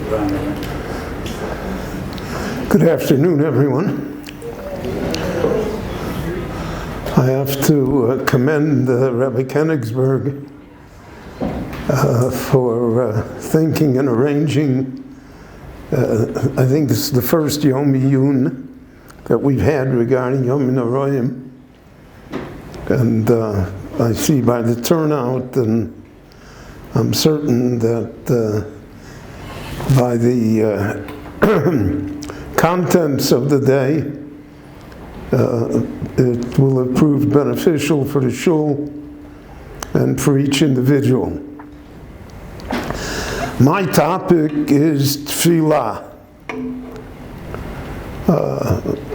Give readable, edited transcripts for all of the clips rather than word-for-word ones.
Good afternoon, everyone. I have to commend Rabbi Koenigsberg for thinking and arranging. I think this is the first Yom Iyun that we've had regarding Yom Iyun, and I see by the turnout, and I'm certain that by the contents of the day, it will have proved beneficial for the shul and for each individual. My topic is Tefillah,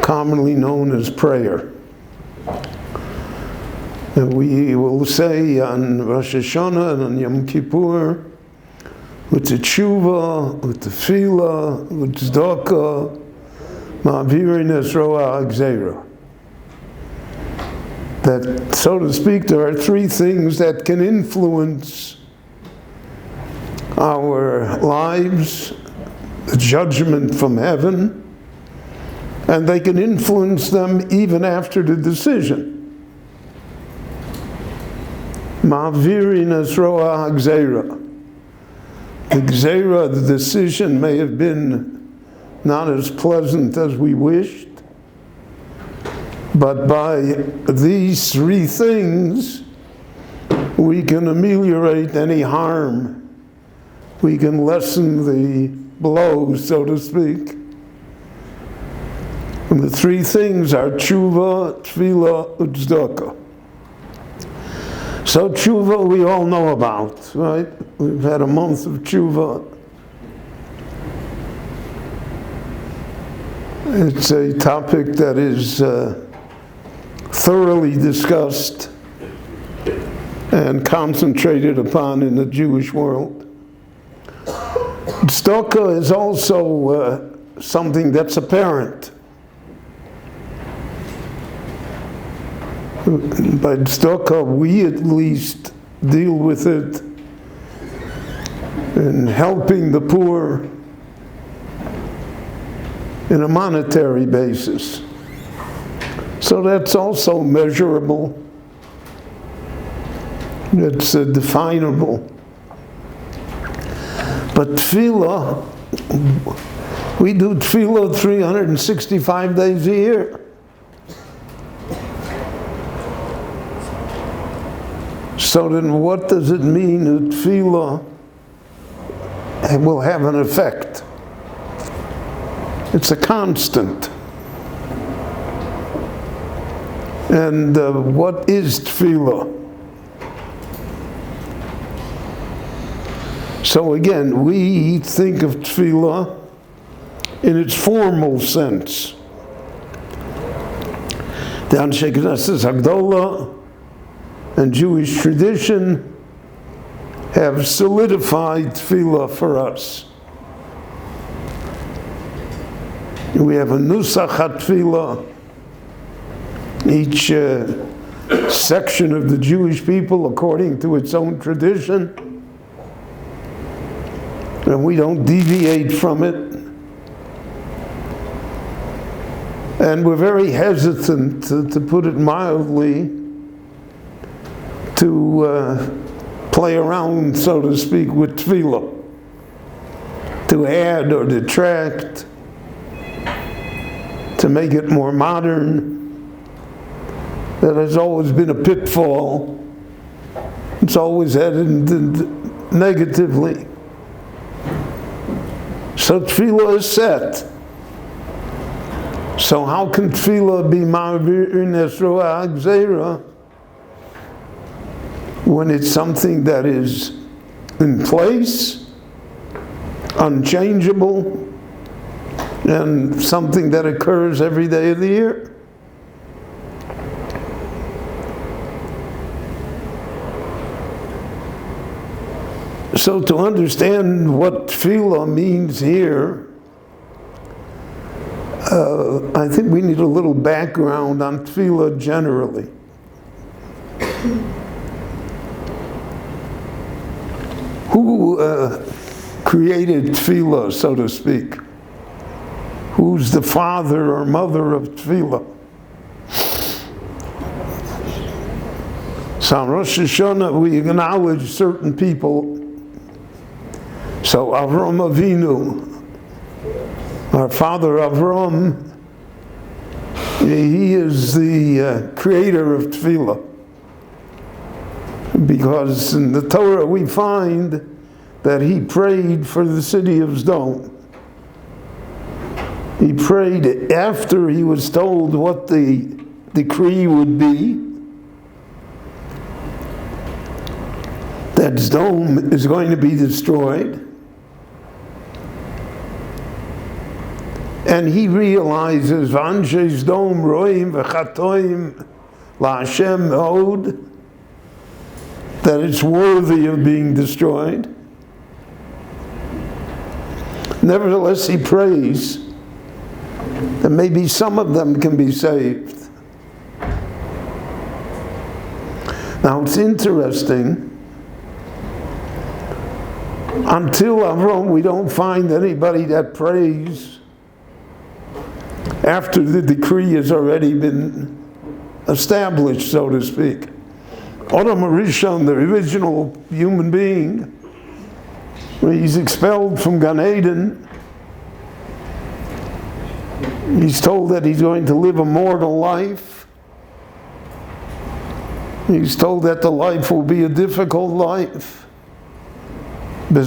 commonly known as prayer. And we will say on Rosh Hashana and on Yom Kippur, with the tshuva, with the tefillah, with tzedakah, ma'avirin es roa ha'gzeira. That, so to speak, there are three things that can influence our lives: the judgment from heaven, and they can influence them even after the decision. Ma'avirin es roa ha'gzeira. The gzeira, the decision, may have been not as pleasant as we wished, but by these three things, we can ameliorate any harm. We can lessen the blows, so to speak. And the three things are tshuva, tefillah, and tzedakah. So tshuva we all know about, right? We've had a month of tshuva. It's a topic that is thoroughly discussed and concentrated upon in the Jewish world. Tzedakah is also something that's apparent. By tzedakah, we at least deal with it in helping the poor in a monetary basis. So that's also measurable. It's definable. But tefillah, we do tefillah 365 days a year. So then what does it mean that tefillah will have an effect? It's a constant. And what is tefillah? So again, we think of tefillah in its formal sense. The Anshe Knesset Hagdolah and Jewish tradition have solidified tefillah for us. We have a nusach tefillah. Each section of the Jewish people, according to its own tradition, and we don't deviate from it. And we're very hesitant, to put it mildly, to play around, so to speak, with tefillah, to add or detract, to make it more modern. That has always been a pitfall. It's always headed negatively. So tefillah is set. So how can tefillah be ma'avirin es roa ha'gzeira when it's something that is in place, unchangeable, and something that occurs every day of the year? So to understand what tefillah means here, I think we need a little background on tefillah generally. Who created Tefillah, so to speak? Who's the father or mother of Tefillah? So on Rosh Hashana, we acknowledge certain people. So Avram Avinu, our father Avram, he is the creator of Tefillah. Because in the Torah we find that he prayed for the city of Sdom. He prayed after he was told what the decree would be, that Sdom is going to be destroyed. And he realizes, V'anshe Sdom roim v'chatoim la'Hashem od, that it's worthy of being destroyed. Nevertheless, he prays that maybe some of them can be saved. Now it's interesting, until Avram we don't find anybody that prays after the decree has already been established, so to speak. Adam Rishon, the original human being, when he's expelled from Gan Eden, he's told that he's going to live a mortal life. He's told that the life will be a difficult life. We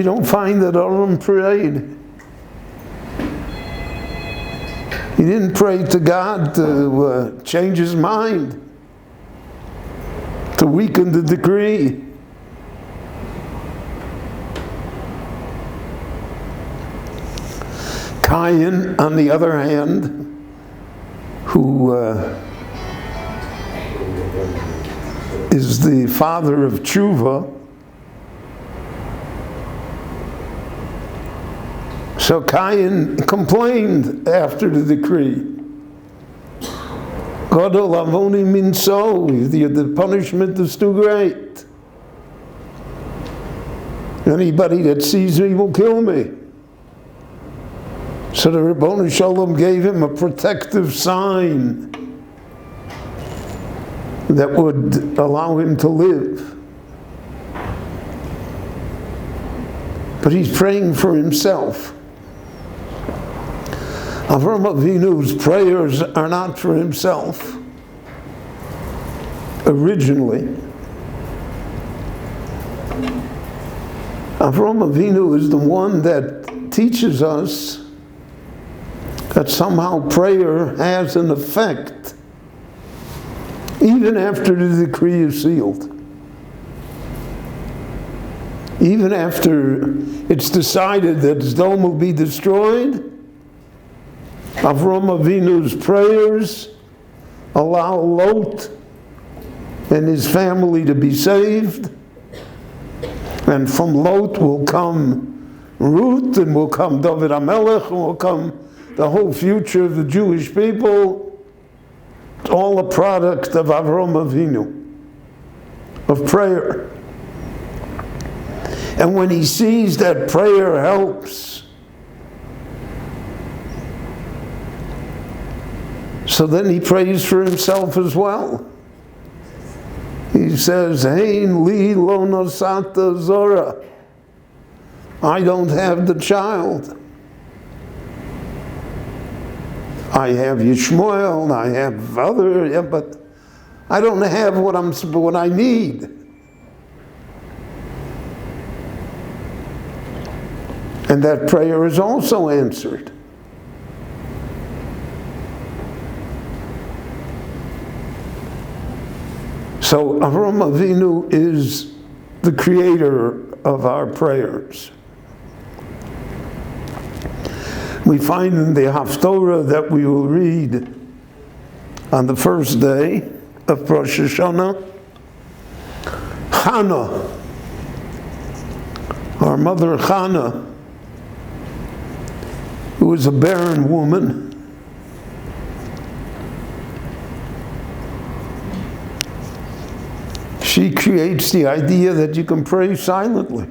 don't find that Adam prayed. He didn't pray to God to change his mind, to weaken the decree. Cain, on the other hand, who is the father of Tshuva, so Cain complained after the decree. Gadol avoni minso, the punishment is too great. Anybody that sees me will kill me. So the Ribono Shalom gave him a protective sign that would allow him to live. But he's praying for himself. Avram Avinu's prayers are not for himself originally. Avram Avinu is the one that teaches us that somehow prayer has an effect even after the decree is sealed. Even after it's decided that Sdom will be destroyed, Avram Avinu's prayers allow Lot and his family to be saved, and from Lot will come Ruth, and will come David HaMelech, and will come the whole future of the Jewish people. It's all a product of Avram Avinu, of prayer. And when he sees that prayer helps, so then he prays for himself as well. He says, Hein li lo nosata zora. I don't have the child. I have Yishmael, I have other, but I don't have what I need. And that prayer is also answered. So Avram Avinu is the creator of our prayers. We find in the Haftorah that we will read on the first day of Rosh Hashana, Hannah, our mother Hannah, who was a barren woman, She creates the idea that you can pray silently.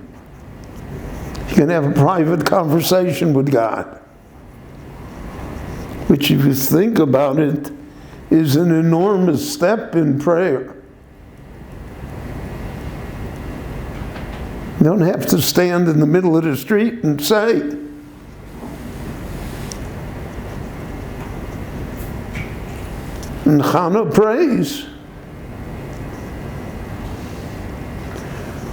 You can have a private conversation with God, which, if you think about it, is an enormous step in prayer. You don't have to stand in the middle of the street and say. And Hannah prays.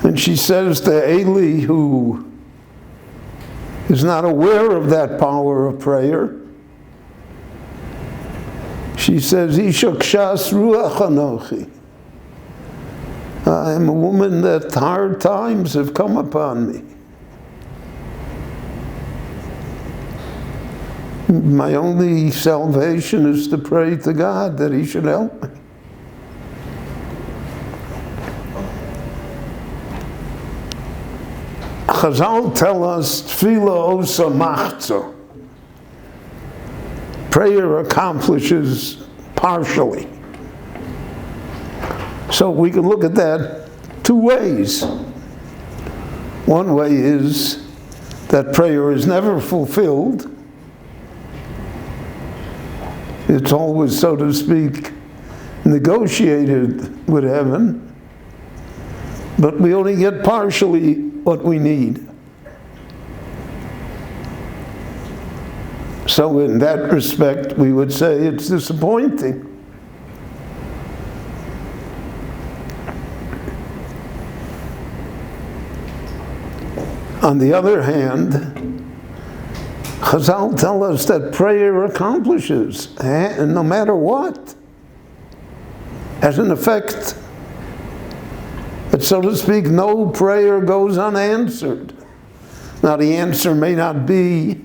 And she says to Eli, who is not aware of that power of prayer, she says, Isha kshas ruach anochi. I am a woman that hard times have come upon me. My only salvation is to pray to God that He should help me. Chazal tell us, Tefillah osa machzor. Prayer accomplishes partially. So we can look at that two ways. One way is that prayer is never fulfilled. It's always, so to speak, negotiated with heaven, but we only get partially what we need. So in that respect, we would say it's disappointing. On the other hand, Chazal tell us that prayer accomplishes, and no matter what, has an effect. But so to speak, no prayer goes unanswered. Now the answer may not be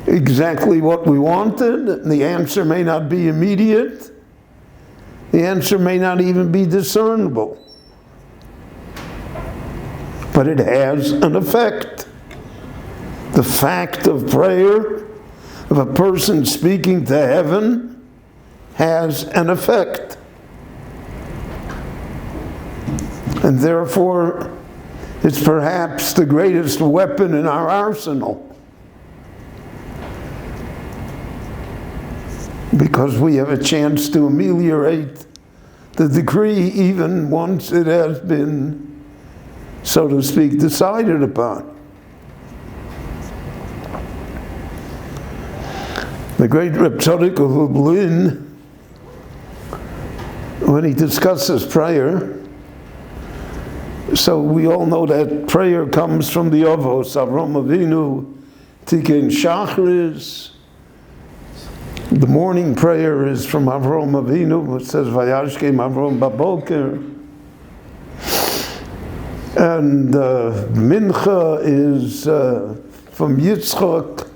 exactly what we wanted, the answer may not be immediate, the answer may not even be discernible, but it has an effect. The fact of prayer, of a person speaking to heaven, has an effect. And therefore, it's perhaps the greatest weapon in our arsenal. Because we have a chance to ameliorate the decree even once it has been, so to speak, decided upon. The great Rabbi of Wein, when he discusses prayer, so we all know that prayer comes from the Avos, Avram Avinu, Tikkun Shachris. The morning prayer is from Avram Avinu, it says, Vayashkem Avram Baboker. And Mincha is from Yitzchak,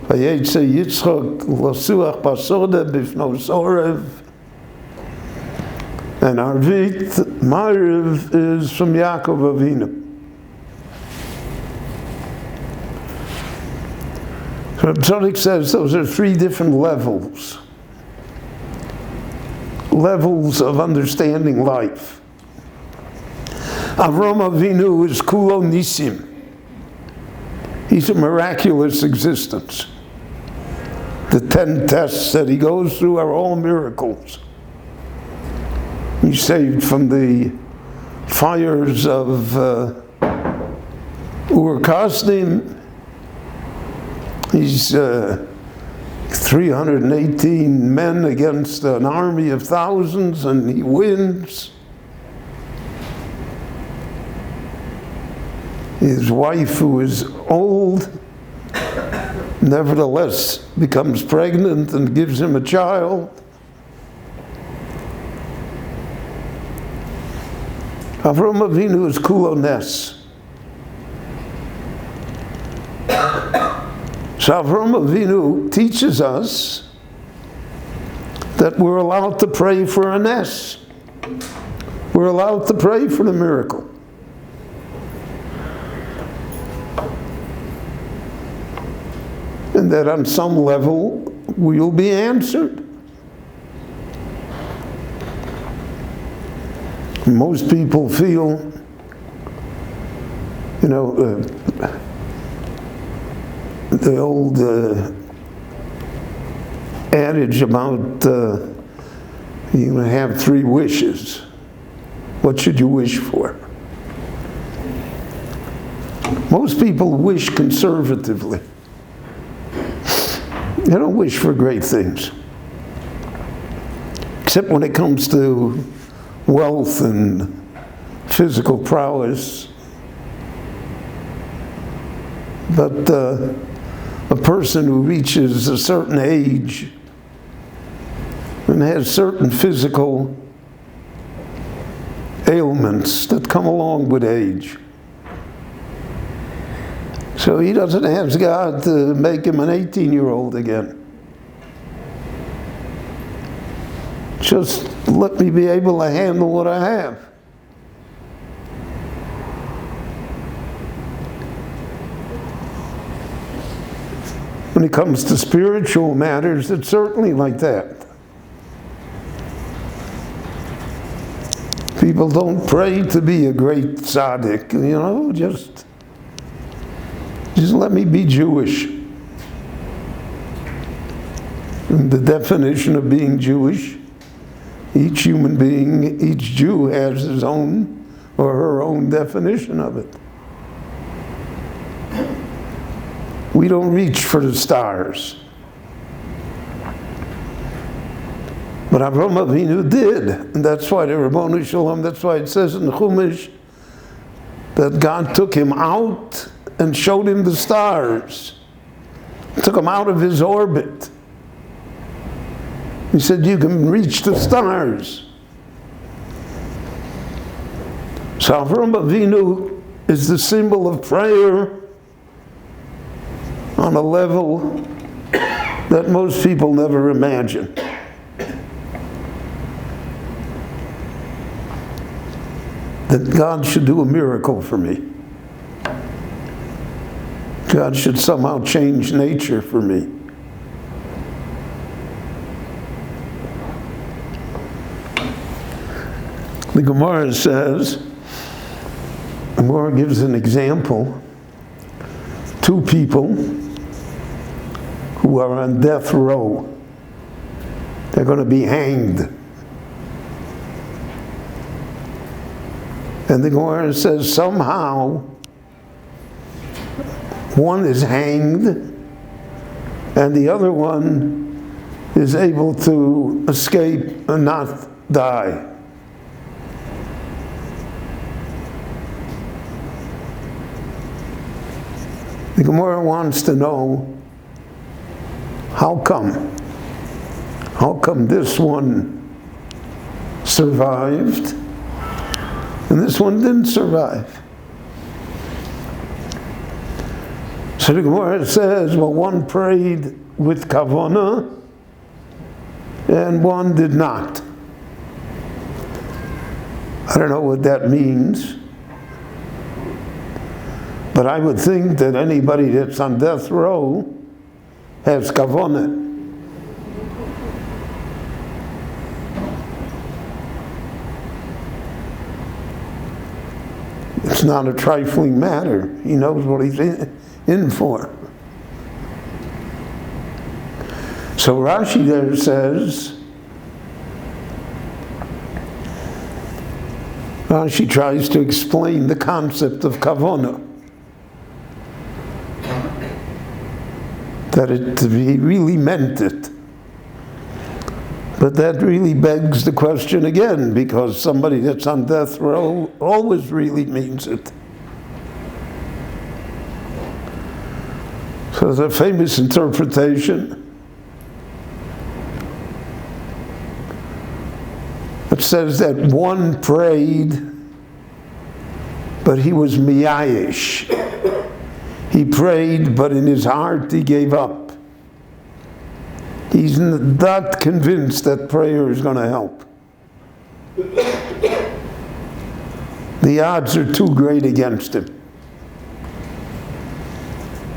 Vayetze Yitzchak, Lasuach Basoda Bifno Sorev. And Arvit, Mariv, is from Yaakov Avinu. So Tzaddik says those are three different levels of understanding life. Avram Avinu is Kulo Nisim. He's a miraculous existence. The 10 tests that he goes through are all miracles. He's saved from the fires of Ur Kasdim. He's 318 men against an army of thousands, and he wins. His wife, who is old, nevertheless becomes pregnant and gives him a child. Avram Avinu is Kulo Nes. So Avram Avinu teaches us that we're allowed to pray for a Nes. We're allowed to pray for the miracle. And that on some level we'll be answered. Most people feel, the old adage about you have 3 wishes. What should you wish for? Most people wish conservatively. They don't wish for great things. Except when it comes to wealth and physical prowess. But a person who reaches a certain age and has certain physical ailments that come along with age. So he doesn't ask God to make him an 18-year-old again. Just let me be able to handle what I have. When it comes to spiritual matters, it's certainly like that. People don't pray to be a great tzaddik, just let me be Jewish. And the definition of being Jewish, each human being, each Jew has his own or her own definition of it. We don't reach for the stars. But Avraham Avinu did. And that's why the Rabbanu Shalom, that's why it says in the Chumash that God took him out and showed him the stars. Took him out of his orbit. He said, you can reach the stars. So Avraham Avinu is the symbol of prayer on a level that most people never imagine. That God should do a miracle for me. God should somehow change nature for me. The Gemara says, the Gemara gives an example. 2 people who are on death row. They're going to be hanged. And the Gemara says somehow one is hanged and the other one is able to escape and not die. The Gemara wants to know, how come? How come this one survived and this one didn't survive? So the Gemara says, well, one prayed with kavanah and one did not. I don't know what that means. But I would think that anybody that's on death row has kavanah. It's not a trifling matter. He knows what he's in for. So Rashi there says, Rashi tries to explain the concept of kavanah. That he really meant it. But that really begs the question again, because somebody that's on death row always really means it. So there's a famous interpretation. It says that one prayed, but he was miyayish. He prayed, but in his heart he gave up. He's not convinced that prayer is going to help. The odds are too great against him.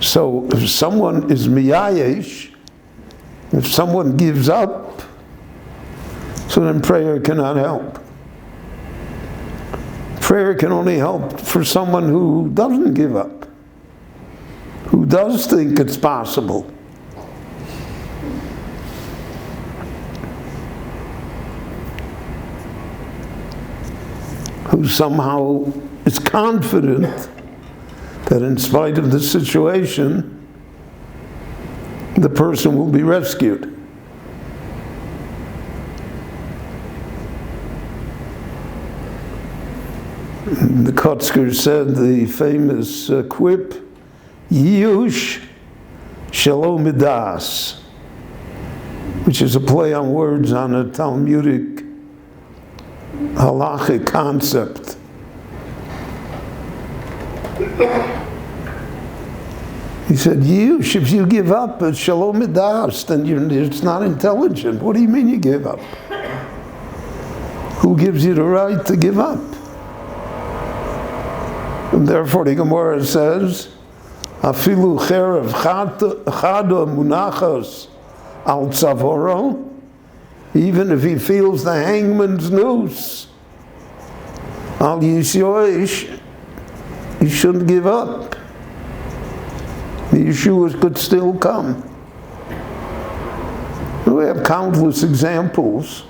So if someone is miyayish, if someone gives up, so then prayer cannot help. Prayer can only help for someone who doesn't give up, who does think it's possible. Who somehow is confident that in spite of the situation, the person will be rescued. The Kotzker said the famous quip, Yush Shalom Midas, which is a play on words on a Talmudic halachic concept. He said, Yush, if you give up, it's Shalom Midas, then it's not intelligent. What do you mean you give up? Who gives you the right to give up? And therefore the Gemara says, Afilu cherev chado munachos al tzavoro, even if he feels the hangman's noose, al yisyoish, he shouldn't give up. The Yeshua could still come. We have countless examples.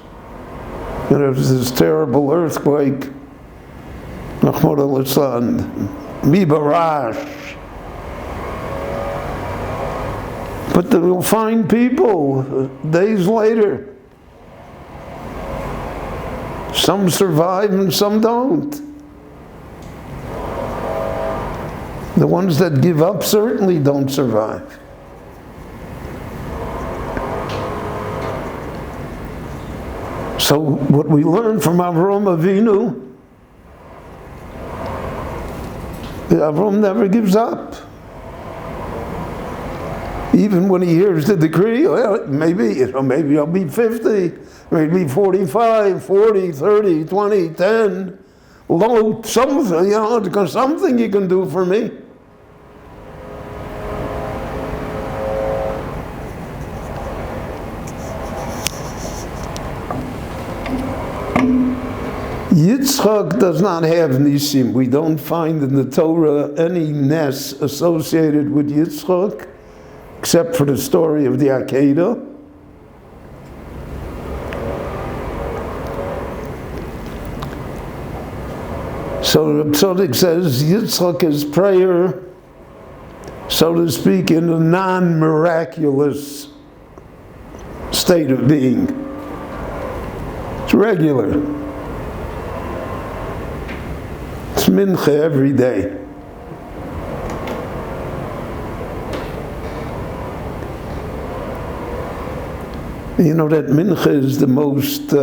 There was this terrible earthquake, Nachmod al-Island, Mibarash. But you'll find people days later. Some survive and some don't. The ones that give up certainly don't survive. So what we learn from Avraham Avinu, Avraham never gives up. Even when he hears the decree, well, maybe I'll be 50, maybe 45, 40, 30, 20, 10. Low, something, because something you can do for me. Yitzchak does not have nisim. We don't find in the Torah any nes associated with Yitzchak, except for the story of the Akedah. So the Tzaddik says Yitzchak's prayer, so to speak, in a non-miraculous state of being. It's regular. It's mincha every day. You know that mincha is the most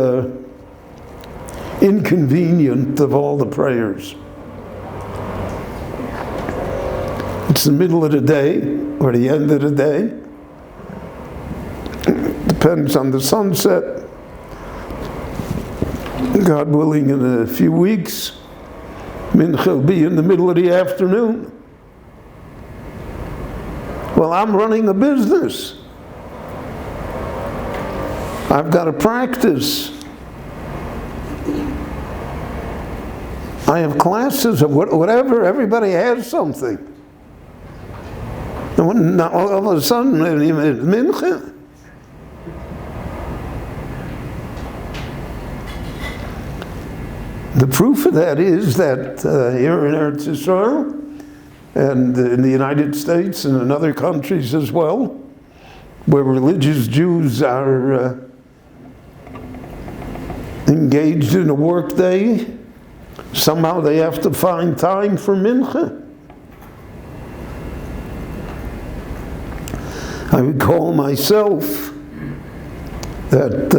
inconvenient of all the prayers. It's the middle of the day or the end of the day. Depends on the sunset. God willing, in a few weeks, mincha will be in the middle of the afternoon. Well, I'm running a business. I've got to practice. I have classes of whatever, everybody has something. And all of a sudden, mincha. The proof of that is that here in Eretz Yisrael and in the United States and in other countries as well, where religious Jews are engaged in a work day, somehow they have to find time for mincha. I recall myself that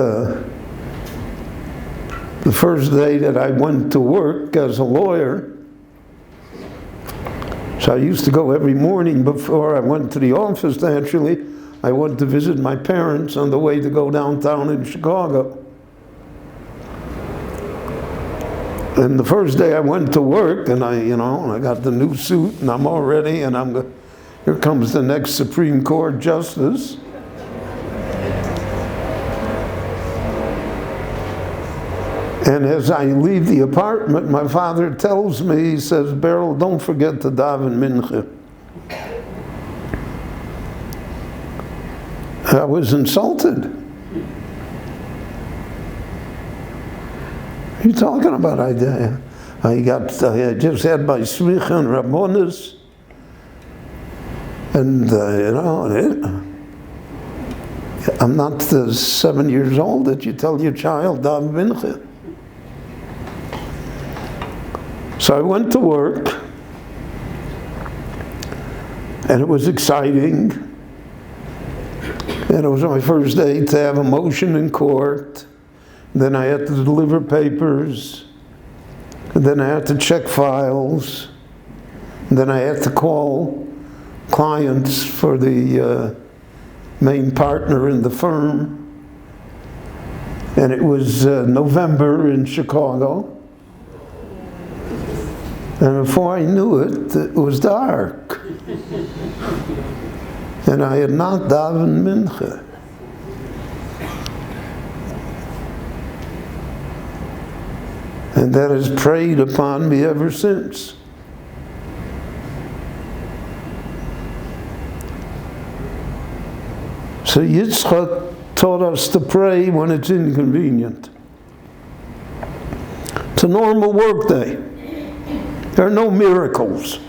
the first day that I went to work as a lawyer, so I used to go every morning before I went to the office. Actually, I went to visit my parents on the way to go downtown in Chicago. And the first day I went to work, and I got the new suit, and I'm all ready, and here comes the next Supreme Court justice. And as I leave the apartment, my father tells me, he says, Beryl, don't forget to daven mincha. I was insulted. What are you talking about? I just had my smicha and rabbonis, and I'm not 7 years old that you tell your child daven mincha. So I went to work, and it was exciting. And it was my first day to have a motion in court. Then I had to deliver papers. And then I had to check files. And then I had to call clients for the main partner in the firm. And it was November in Chicago. And before I knew it, it was dark. And I had not davened mincha. And that has preyed upon me ever since. So Yitzchak taught us to pray when it's inconvenient. It's a normal work day. There are no miracles.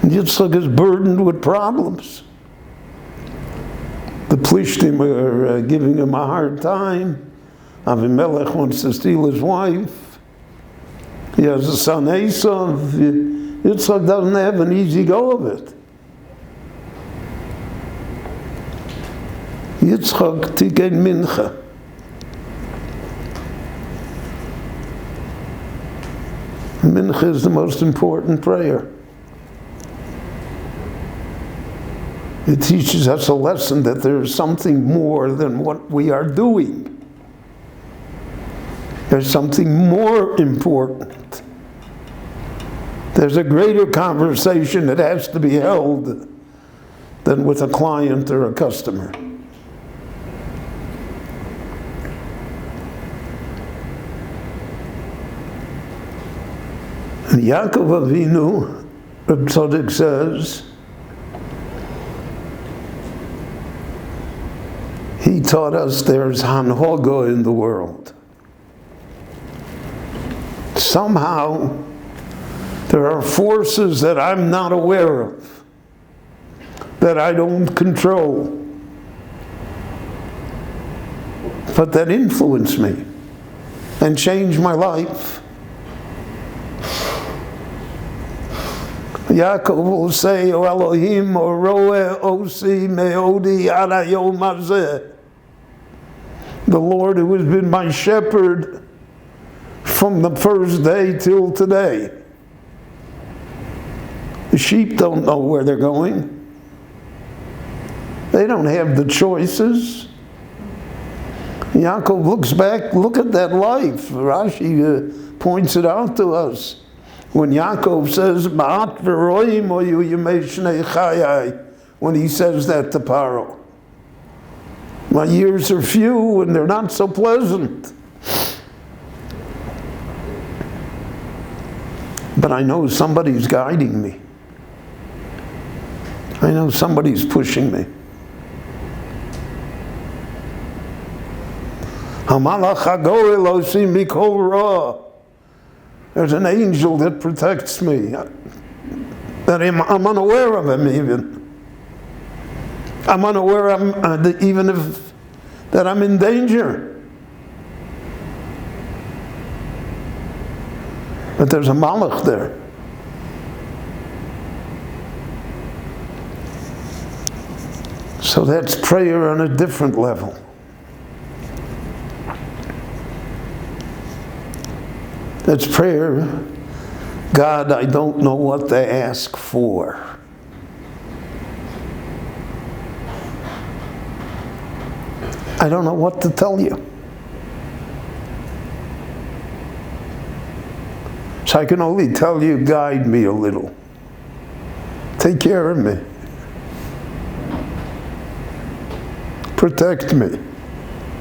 Yitzchak is burdened with problems. The Plishtim are giving him a hard time. Avimelech wants to steal his wife. He has a son Esav. Yitzchak doesn't have an easy go of it. Yitzchak tiken mincha. Mincha is the most important prayer. It teaches us a lesson that there is something more than what we are doing. There's something more important. There's a greater conversation that has to be held than with a client or a customer. And Yaakov Avinu, Reb Tzadok says, he taught us there's hanhoga in the world. Somehow, there are forces that I'm not aware of, that I don't control, but that influence me and change my life. Yaakov will say, O Elohim, O Roe, Osi, Meodi, Ala Yom Hazeh. The Lord who has been my shepherd from the first day till today. The sheep don't know where they're going. They don't have the choices. Yaakov looks back, look at that life. Rashi points it out to us. When Yaakov says, Ma'at v'roim oyu yemei shnei chayai, when he says that to Paro. My years are few and they're not so pleasant. But I know somebody's guiding me. I know somebody's pushing me. Hamalach hagoel osim mikol ra. There's an angel that protects me, that I'm unaware of him even. I'm unaware even if that I'm in danger. But there's a malach there. So that's prayer on a different level. That's prayer. God, I don't know what to ask for. I don't know what to tell you. So I can only tell you, guide me a little. Take care of me. protect me.